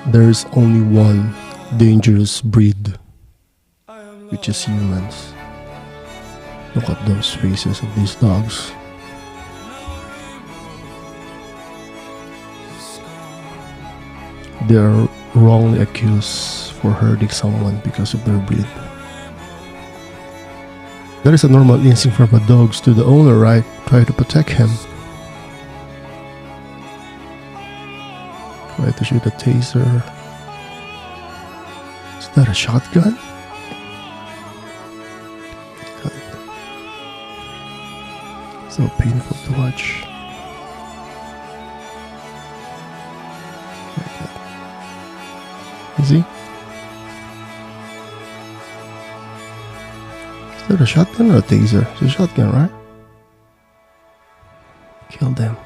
There's only one dangerous breed, which is humans. Look at those faces of these dogs. They are wrongly accused for hurting someone because of their breed. That is a normal instinct from a dog to the owner, right? Try to protect him. Try to shoot a taser. Is that a shotgun? God. So painful to watch. See? Is that a shotgun or a taser? It's a shotgun, right? Kill them.